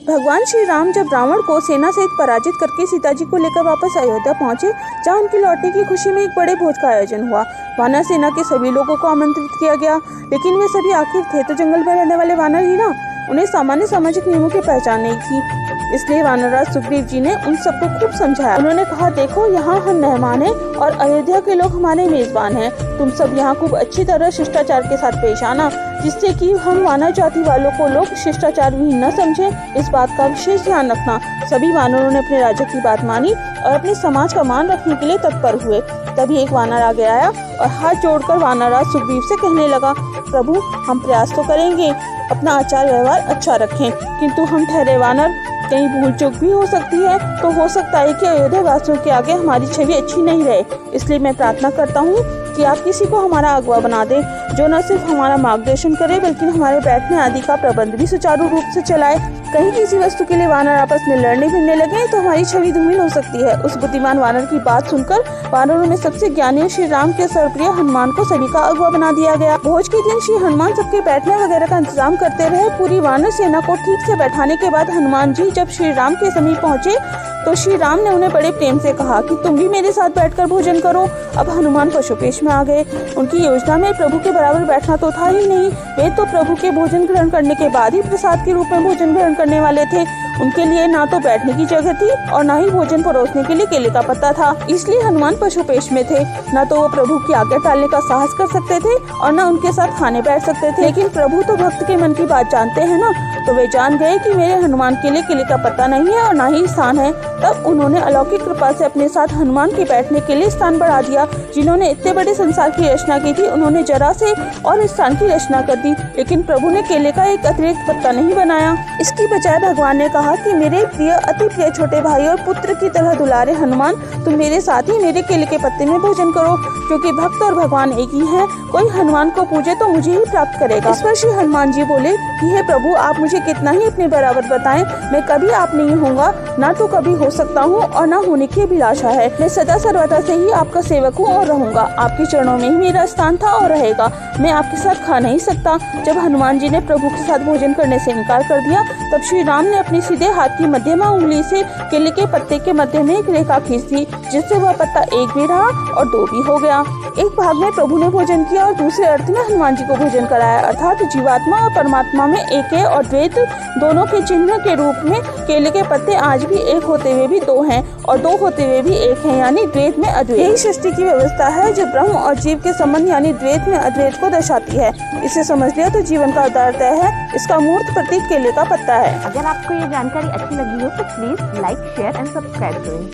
भगवान श्री राम जब रावण को सेना सहित पराजित करके सीता जी को लेकर वापस अयोध्या पहुंचे, जहां उनकी लौटने की खुशी में एक बड़े भोज का आयोजन हुआ। वानर सेना के सभी लोगों को आमंत्रित किया गया, लेकिन वे सभी आखिर थे तो जंगल में रहने वाले वानर ही ना। उन्हें सामान्य सामाजिक नियमों की पहचान नहीं थी। इसलिए वानरराज सुग्रीव जी ने उन सबको खूब समझाया। उन्होंने कहा, देखो यहाँ हम मेहमान हैं और अयोध्या के लोग हमारे मेजबान हैं। तुम सब यहाँ खूब अच्छी तरह शिष्टाचार के साथ पेश आना, जिससे कि हम वानर जाति वालों को लोग शिष्टाचार विहीन न समझें। इस बात का विशेष ध्यान रखना। सभी वानरों ने अपने राजा की बात मानी और अपने समाज का मान रखने के लिए तत्पर हुए। तभी एक वानर आगे आया और हाथ जोड़कर वानरराज सुग्रीव से कहने लगा, प्रभु हम प्रयास तो करेंगे अपना आचार व्यवहार अच्छा रखें, किंतु हम ठहरे वानर, कहीं भूल चूक भी हो सकती है। तो हो सकता है कि अयोध्या वासियों के आगे हमारी छवि अच्छी नहीं रहे। इसलिए मैं प्रार्थना करता हूँ कि आप किसी को हमारा अगवा बना दें, जो न सिर्फ हमारा मार्गदर्शन करे बल्कि हमारे बैठने आदि का प्रबंध भी सुचारू रूप से चलाए। कहीं किसी वस्तु के लिए वानर आपस में लड़ने भिड़ने लगे तो हमारी छवि धूमिल हो सकती है। उस बुद्धिमान वानर की बात सुनकर वानरों में सबसे ज्ञानी श्री राम के सर्वप्रिय हनुमान को सभी का अगवा बना दिया गया। भोज के दिन श्री हनुमान सबके बैठने वगैरह का इंतजाम करते रहे। पूरी वानर सेना को ठीक से बैठाने के बाद हनुमान जी जब श्री राम के समीप पहुँचे तो श्री राम ने उन्हें बड़े प्रेम से कहा कि तुम भी मेरे साथ बैठकर भोजन करो। अब हनुमान पशुपेश में आ गए। उनकी योजना में प्रभु के बराबर बैठना तो था ही नहीं, वे तो प्रभु के भोजन ग्रहण करने के बाद ही प्रसाद के रूप में भोजन ग्रहण करने वाले थे। उनके लिए ना तो बैठने की जगह थी और ना ही भोजन परोसने के लिए केले का पत्ता था। इसलिए हनुमान पशुपेश में थे। न तो वो प्रभु की आज्ञा टालने का साहस कर सकते थे और न उनके साथ खाने बैठ सकते थे। लेकिन प्रभु तो भक्त के मन की बात जानते हैं ना, तो वे जान गए कि मेरे हनुमान के लिए केले का पत्ता नहीं है और ना ही स्थान है। तब उन्होंने अलौकिक कृपा से अपने साथ हनुमान के बैठने के लिए स्थान बढ़ा दिया। जिन्होंने इतने बड़े संसार की रचना की थी, उन्होंने जरा से और स्थान की रचना कर दी, लेकिन प्रभु ने केले का एक अतिरिक्त पत्ता नहीं बनाया। इसकी बजाय भगवान ने कहा कि मेरे प्रिय अति प्रिय छोटे भाई और पुत्र की तरह दुलारे हनुमान, तुम मेरे साथ ही मेरे केले के पत्ते में भोजन करो, क्योंकि भक्त और भगवान एक ही है। कोई हनुमान को पूजे तो मुझे ही प्राप्त करेगा। इस पर श्री हनुमान जी बोले कि हे प्रभु, आप मुझे कितना ही अपने बराबर बताएं, मैं कभी आप नहीं होऊंगा, ना तो कभी हो सकता हूँ और ना होने की अभिलाषा है। मैं सदा सर्वदा से ही आपका सेवक हूँ और रहूंगा। आपके चरणों में ही मेरा स्थान था और रहेगा। मैं आपके साथ खा नहीं सकता। जब हनुमान जी ने प्रभु के साथ भोजन करने से इनकार कर दिया, तब श्री राम ने अपने सीधे हाथ की मध्यमा उंगली से केले के पत्ते के मध्य में एक रेखा खींच दी, जिससे वह पत्ता एक भी रहा और दो भी हो गया। एक भाग में प्रभु ने भोजन किया और दूसरे अर्थ में हनुमान जी को भोजन कराया। अर्थात जीवात्मा और परमात्मा में एक है और द्वैत दोनों के चिन्ह के रूप में केले के पत्ते आज भी एक होते हुए भी दो हैं और दो होते हुए भी एक हैं, यानी द्वैत में अद्वैत। यही सृष्टि की व्यवस्था है जो ब्रह्म और जीव के संबंध यानी द्वैत में अद्वैत को दर्शाती है। इसे समझ लिया तो जीवन का आधार तय है। इसका मूर्त प्रतीक केले का पत्ता है। अगर आपको ये जानकारी अच्छी लगी हो तो please like, share and subscribe करें।